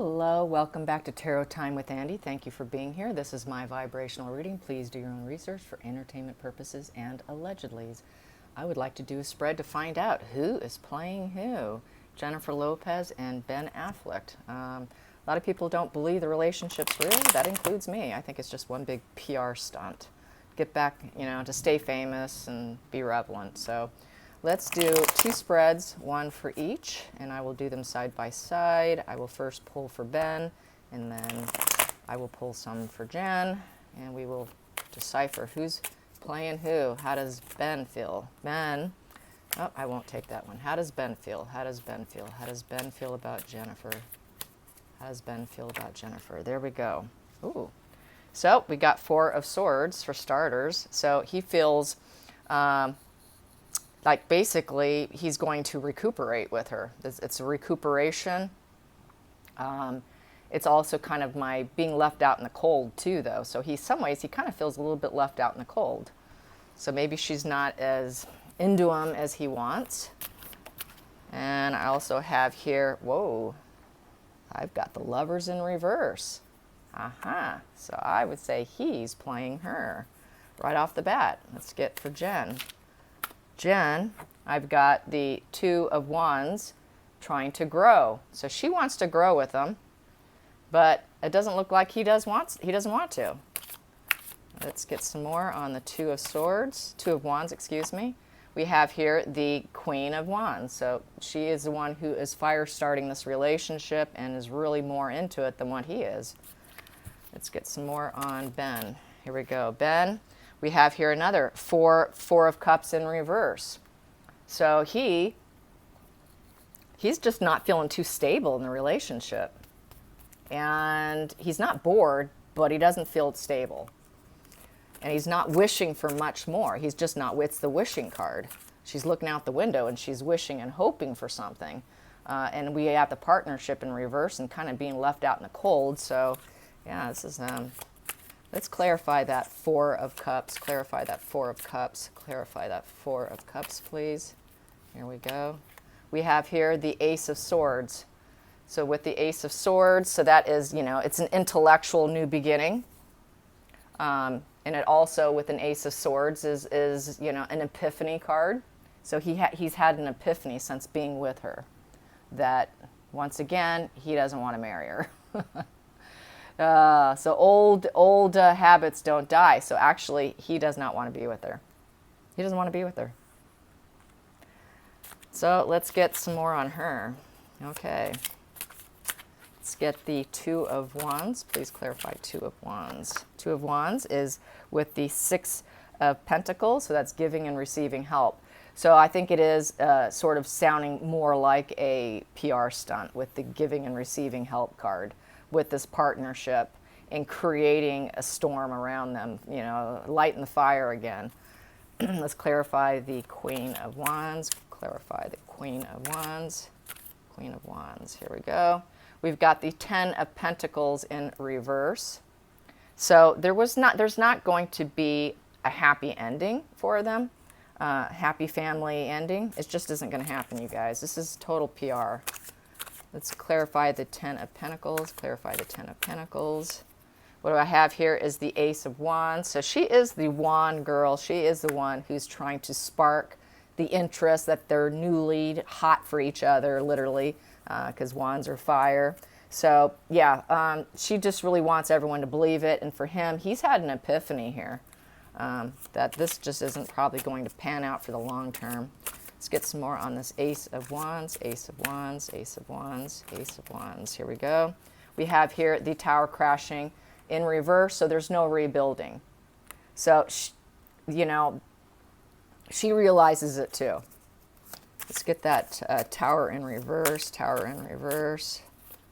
Hello, welcome back to Tarot Time with Andy. Thank you for being here. This is my vibrational reading. Please do your own research for entertainment purposes and allegedlys. I would like to do a spread to find out who is playing who. Jennifer Lopez and Ben Affleck. A lot of people don't believe the relationship's real. That includes me. I think it's just one big PR stunt. Get back, to stay famous and be relevant. So let's do two spreads, one for each, and I will do them side by side. I will first pull for Ben, and then I will pull some for Jen, and we will decipher who's playing who. How does Ben feel? Ben, oh, I won't take that one. How does Ben feel? How does Ben feel? How does Ben feel about Jennifer? How does Ben feel about Jennifer? There we go. Ooh. So we got Four of Swords for starters. So he feels like basically he's going to recuperate with her. It's a recuperation. It's also kind of my being left out in the cold too, though. So some ways he kind of feels a little bit left out in the cold. So maybe she's not as into him as he wants. And I also have here, whoa, I've got the Lovers in reverse. Aha. So I would say he's playing her right off the bat. Let's get for Jen. Jen, I've got the Two of Wands trying to grow. So she wants to grow with him, but it doesn't look like he doesn't want to. Let's get some more on the Two of Wands, excuse me. We have here the Queen of Wands. So she is the one who is fire starting this relationship and is really more into it than what he is. Let's get some more on Ben. Here we go. Ben, we have here another Four of Cups in reverse. So he's just not feeling too stable in the relationship. And he's not bored, but he doesn't feel stable. And he's not wishing for much more. He's just not, it's the wishing card. She's looking out the window and she's wishing and hoping for something. And we have the partnership in reverse and kind of being left out in the cold. So yeah, this is, let's clarify that Four of Cups. Clarify that Four of Cups. Clarify that Four of Cups, please. Here we go. We have here the Ace of Swords. So with the Ace of Swords, so that is, it's an intellectual new beginning. And it also, with an Ace of Swords, is an epiphany card. So he's had an epiphany since being with her. That, once again, he doesn't want to marry her. So old habits don't die. So actually, he does not want to be with her. He doesn't want to be with her. So let's get some more on her. Okay. Let's get the Two of Wands. Please clarify Two of Wands. Two of Wands is with the Six of Pentacles. So that's giving and receiving help. So I think it is sort of sounding more like a PR stunt with the giving and receiving help card, with this partnership and creating a storm around them, lighting the fire again. Let's clarify the Queen of Wands. Clarify the Queen of Wands. Queen of Wands, here we go. We've got the Ten of Pentacles in reverse. So there's not going to be a happy ending for them, happy family ending. It just isn't going to happen, you guys. This is total PR. Let's clarify the Ten of Pentacles. Clarify the Ten of Pentacles. What do I have here is the Ace of Wands. So she is the wand girl. She is the one who's trying to spark the interest, that they're newly hot for each other, literally, because wands are fire. So yeah, she just really wants everyone to believe it. And for him, he's had an epiphany here, that this just isn't probably going to pan out for the long term. Let's get some more on this Ace of Wands, Ace of Wands, Ace of Wands, Ace of Wands. Here we go. We have here the Tower crashing in reverse, so there's no rebuilding. So, she realizes it too. Let's get that Tower in reverse, Tower in reverse,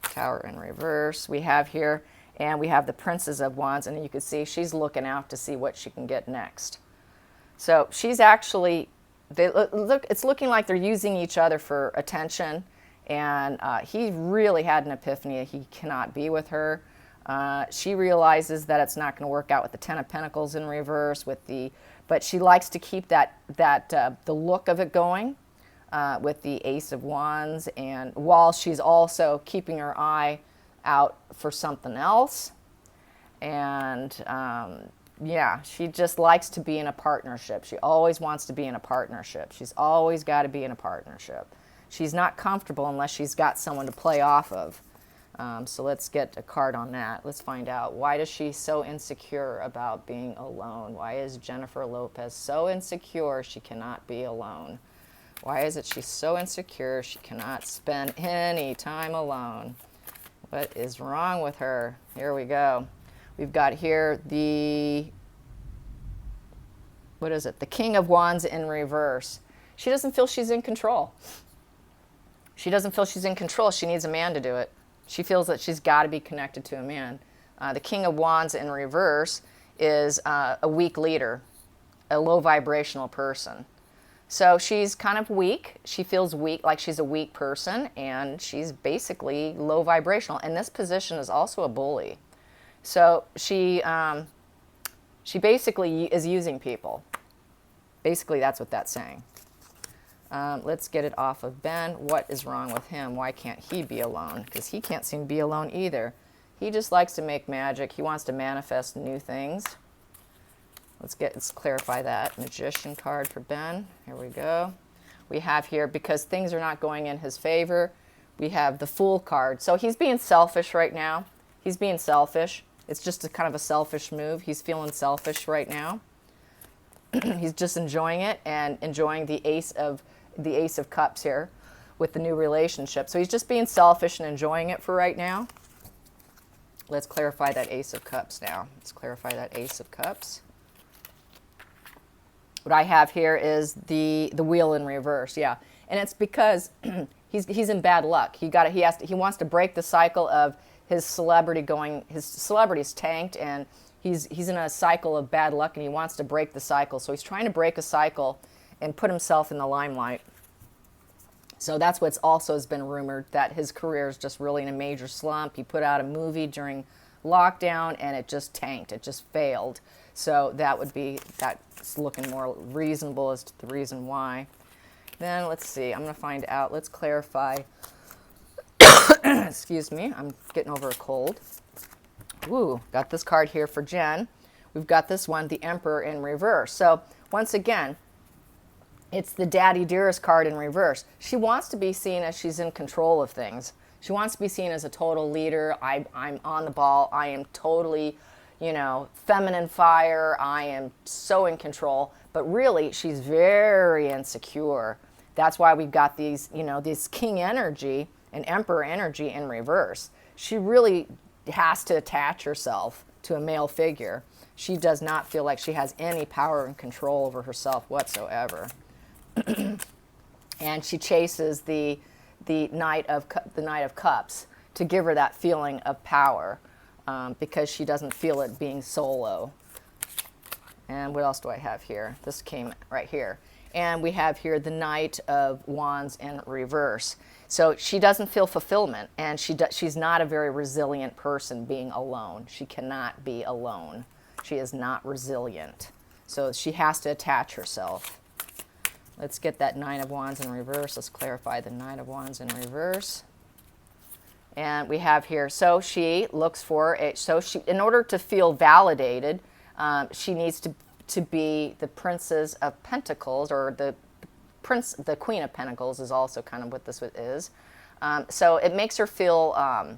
Tower in reverse. We have here, and we have the Princess of Wands, and you can see she's looking out to see what she can get next. So she's actually, it's looking like they're using each other for attention, and he really had an epiphany. He cannot be with her. She realizes that it's not going to work out with the Ten of Pentacles in reverse, but she likes to keep the look of it going with the Ace of Wands, and while she's also keeping her eye out for something else. And yeah, she just likes to be in a partnership. She always wants to be in a partnership. She's always got to be in a partnership. She's not comfortable unless she's got someone to play off of. So let's get a card on that. Let's find out. Why is she so insecure about being alone? Why is Jennifer Lopez so insecure she cannot be alone? Why is it she's so insecure she cannot spend any time alone? What is wrong with her? Here we go. We've got here what is it? The King of Wands in reverse. She doesn't feel she's in control. She doesn't feel she's in control. She needs a man to do it. She feels that she's got to be connected to a man. The King of Wands in reverse is a weak leader, a low vibrational person. So she's kind of weak. She feels weak, like she's a weak person, and she's basically low vibrational. And this position is also a bully. So she basically is using people. Basically, that's what that's saying. Let's get it off of Ben. What is wrong with him? Why can't he be alone? Because he can't seem to be alone either. He just likes to make magic. He wants to manifest new things. Let's clarify that. Magician card for Ben. Here we go. We have here, because things are not going in his favor, we have the Fool card. So he's being selfish right now. He's being selfish. It's just a kind of a selfish move. He's feeling selfish right now. He's just enjoying it and enjoying the Ace of Cups here with the new relationship. So he's just being selfish and enjoying it for right now. Let's clarify that Ace of Cups now. Let's clarify that Ace of Cups. What I have here is the Wheel in reverse. Yeah, and it's because he's in bad luck. He wants to break the cycle of his celebrity's tanked, and he's in a cycle of bad luck, and he wants to break the cycle. So he's trying to break a cycle and put himself in the limelight. So that's what's also has been rumored, that his career is just really in a major slump. He put out a movie during lockdown, and it just tanked. It just failed. So that's looking more reasonable as to the reason why. Then let's see. I'm going to find out. Let's clarify. Excuse me, I'm getting over a cold. Ooh, got this card here for Jen. We've got this one, the Emperor in reverse. So once again, it's the Daddy Dearest card in reverse. She wants to be seen as she's in control of things. She wants to be seen as a total leader. I'm on the ball. I am totally, feminine fire. I am so in control. But really, she's very insecure. That's why we've got these, this King energy and Emperor energy in reverse. She really has to attach herself to a male figure. She does not feel like she has any power and control over herself whatsoever. And she chases the Knight of Cups to give her that feeling of power, because she doesn't feel it being solo. And what else do I have here? This came right here. And we have here the Knight of Wands in reverse. So she doesn't feel fulfillment, and she's not a very resilient person being alone. She cannot be alone. She is not resilient. So she has to attach herself. Let's get that Nine of Wands in reverse. Let's clarify the Nine of Wands in reverse. And we have here, so she looks for it. So she, in order to feel validated, she needs to be the Princess of Pentacles, or the Queen of Pentacles is also kind of what this is. So it makes her feel,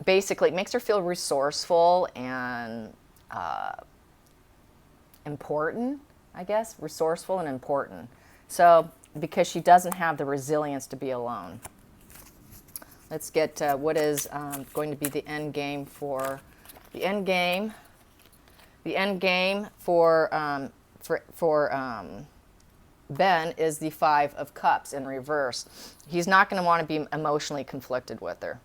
basically, it makes her feel resourceful and important, I guess. Resourceful and important. So, because she doesn't have the resilience to be alone. Let's get what is going to be the end game for the end game. The end game for Ben is the Five of Cups in reverse. He's not going to want to be emotionally conflicted with her.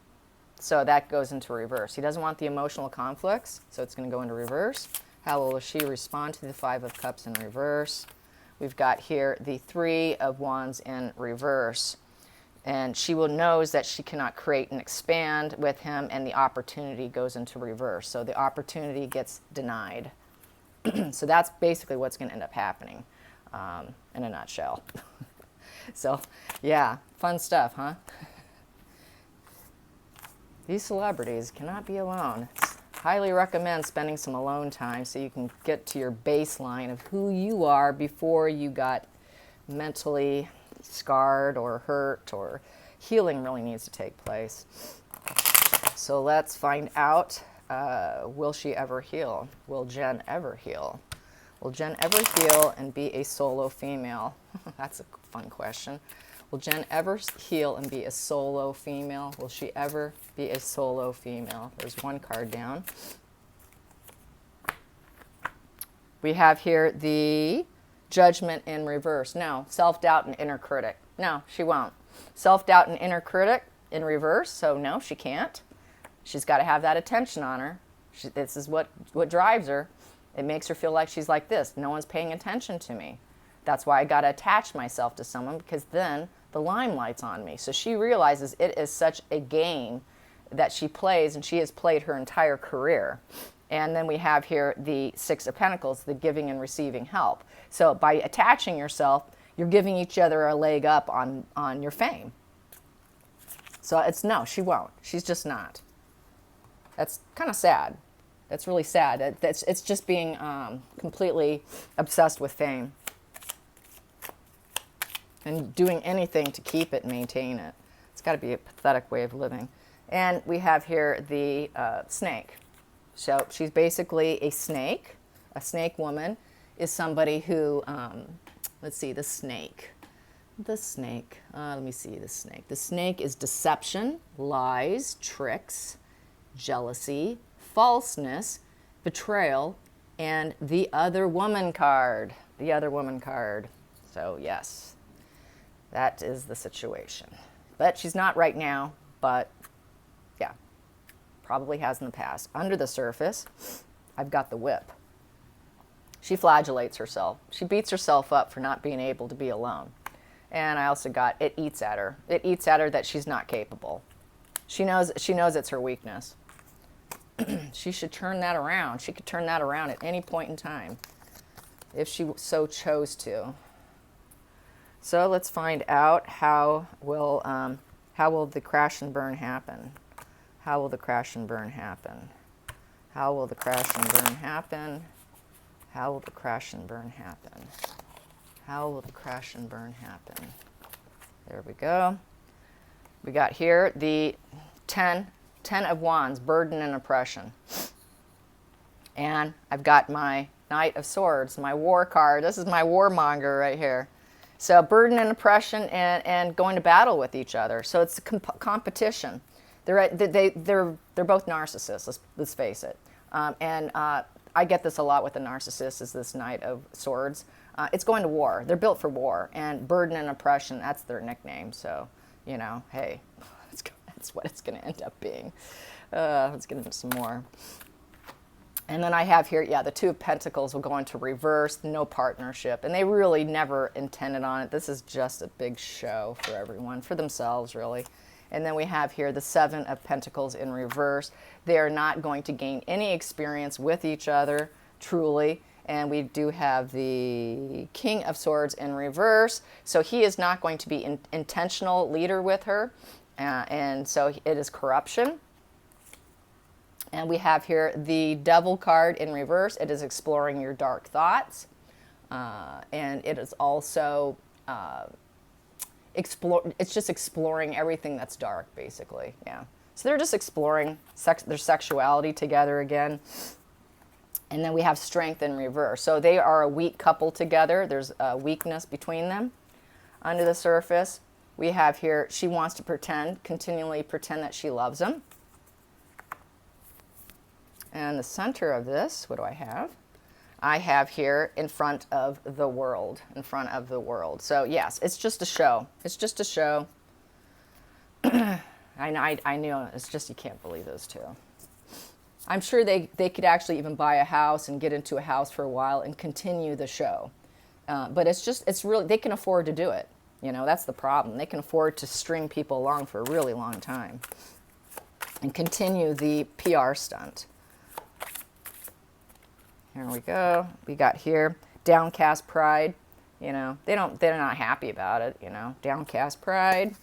So that goes into reverse. He doesn't want the emotional conflicts, so it's going to go into reverse. How will she respond to the Five of Cups in reverse? We've got here the Three of Wands in reverse. And she will knows that she cannot create and expand with him, and the opportunity goes into reverse. So the opportunity gets denied. So that's basically what's going to end up happening, in a nutshell. So, yeah, fun stuff, huh? These celebrities cannot be alone. Highly recommend spending some alone time so you can get to your baseline of who you are before you got mentally scarred or hurt, or healing really needs to take place. So let's find out, will she ever heal? Will Jen ever heal? Will Jen ever heal and be a solo female? That's a fun question. Will Jen ever heal and be a solo female? Will she ever be a solo female? There's one card down. We have here the Judgment in reverse. No, self-doubt and inner critic. No, she won't. Self-doubt and inner critic in reverse, so no, she can't. She's got to have that attention on her. This is what drives her. It makes her feel like she's like this. No one's paying attention to me. That's why I got to attach myself to someone, because then the limelight's on me. So she realizes it is such a game that she plays, and she has played her entire career. And then we have here the Six of Pentacles, the giving and receiving help. So by attaching yourself, you're giving each other a leg up on your fame. So it's no, she won't. She's just not. That's kind of sad. That's really sad. It's just being completely obsessed with fame and doing anything to keep it, maintain it. It's got to be a pathetic way of living. And we have here the snake. So she's basically a snake. A snake woman is somebody who, let's see, the snake. The snake, let me see the snake. The snake is deception, lies, tricks, jealousy, falseness, betrayal, and the other woman card. The other woman card. So yes, that is the situation. But she's not right now, but yeah, probably has in the past. Under the surface, I've got the whip. She flagellates herself. She beats herself up for not being able to be alone. And I also got, it eats at her. It eats at her that she's not capable. She knows it's her weakness. She should turn that around. She could turn that around at any point in time if she so chose to. So let's find out how will the crash and burn happen? How will the crash and burn happen? How will the crash and burn happen? How will the crash and burn happen? How will the crash and burn happen? There we go. We got here the 10 of Wands, burden and oppression. And I've got my Knight of Swords, my war card. This is my warmonger right here. So burden and oppression and going to battle with each other. So it's a competition. They're both narcissists, let's face it. I get this a lot with the narcissist, is this Knight of Swords. It's going to war. They're built for war. And burden and oppression, that's their nickname. So, you know, hey, that's what it's going to end up being. Let's get into some more. And then I have here, yeah, the Two of Pentacles will go into reverse, no partnership. And they really never intended on it. This is just a big show for everyone, for themselves, really. And then we have here the Seven of Pentacles in reverse. They are not going to gain any experience with each other, truly. And we do have the King of Swords in reverse. So he is not going to be an intentional leader with her. And so it is corruption. And we have here the Devil card in reverse. It is exploring your dark thoughts. And it is also... it's just exploring everything that's dark, basically. Yeah. So they're just exploring their sexuality together again. And then we have Strength in reverse. So they are a weak couple together. There's a weakness between them. Under the surface, we have here, she wants to continually pretend that she loves him. And the center of this, what do I have? I have here in front of the world, in front of the world. So yes, it's just a show. It's just a show. I knew, it's just, you can't believe those two. I'm sure they could actually even buy a house and get into a house for a while and continue the show. But it's really, they can afford to do it. You know, that's the problem. They can afford to string people along for a really long time and continue the PR stunt. Here we go. We got here downcast pride. You know, they're not happy about it. You know, downcast pride.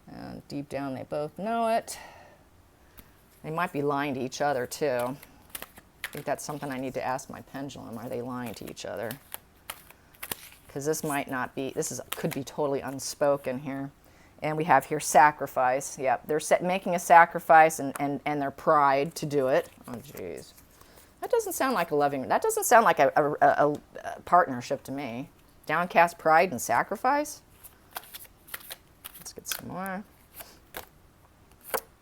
And deep down, they both know it. They might be lying to each other too. I think that's something I need to ask my pendulum. Are they lying to each other? Because this might not be, could be totally unspoken here. And we have here sacrifice. Yep, they're making a sacrifice and their pride to do it. Oh, geez. That doesn't sound like a loving, that doesn't sound like a partnership to me. Downcast pride and sacrifice. Let's get some more.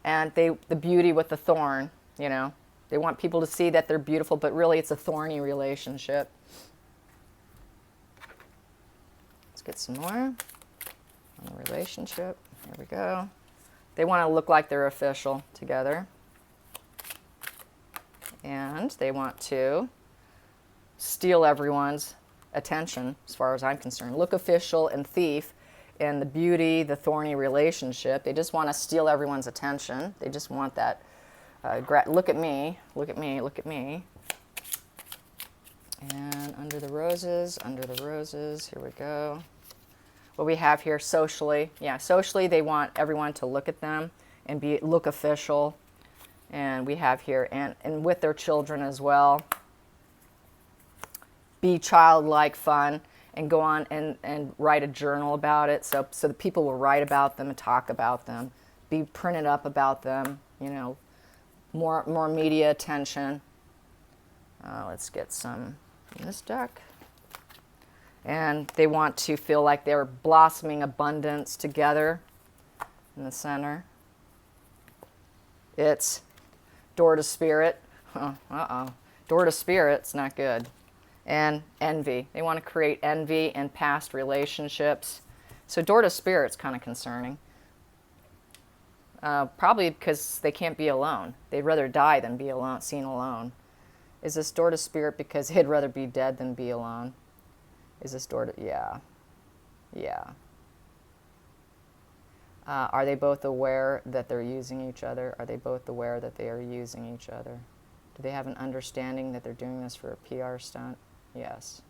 And the beauty with the thorn, you know. They want people to see that they're beautiful, but really it's a thorny relationship. Let's get some more on the relationship. Here we go. They want to look like they're official together. And they want to steal everyone's attention, as far as I'm concerned. Look official and thief, and the beauty, the thorny relationship. They just want to steal everyone's attention. They just want that, look at me, look at me, look at me. And under the roses, here we go. What we have here socially, yeah, socially they want everyone to look at them and look official. And we have here, and with their children as well, be childlike fun and go on and write a journal about it. So the people will write about them and talk about them, be printed up about them, you know, more media attention. Let's get some in this deck. And they want to feel like they're blossoming abundance together in the center. It's door to spirit. Door to spirit's not good. And envy. They want to create envy in past relationships. So door to spirit's kind of concerning. Probably because they can't be alone. They'd rather die than be alone, seen alone. Is this door to spirit because they'd rather be dead than be alone? Is this door to, yeah. Yeah. Are they both aware that they're using each other? Are they both aware that they are using each other? Do they have an understanding that they're doing this for a PR stunt? Yes.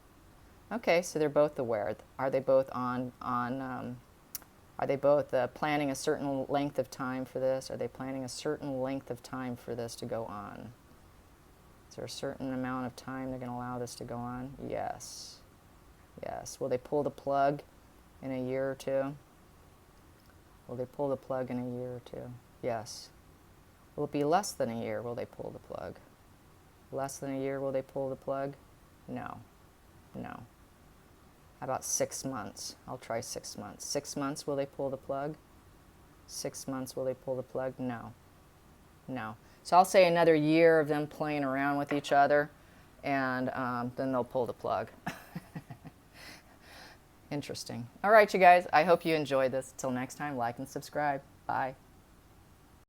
Okay, so they're both aware. Are they both are they both planning a certain length of time for this? Are they planning a certain length of time for this to go on? Is there a certain amount of time they're going to allow this to go on? Yes. Yes. Will they pull the plug in a year or two? Will they pull the plug in a year or two? Yes. Will it be less than a year? Will they pull the plug? Less than a year? Will they pull the plug? No. No. How about 6 months? I'll try 6 months. 6 months, will they pull the plug? 6 months, will they pull the plug? No. No. So I'll say another year of them playing around with each other, and then they'll pull the plug. Interesting. All right, you guys. I hope you enjoyed this. Till next time, like and subscribe. Bye.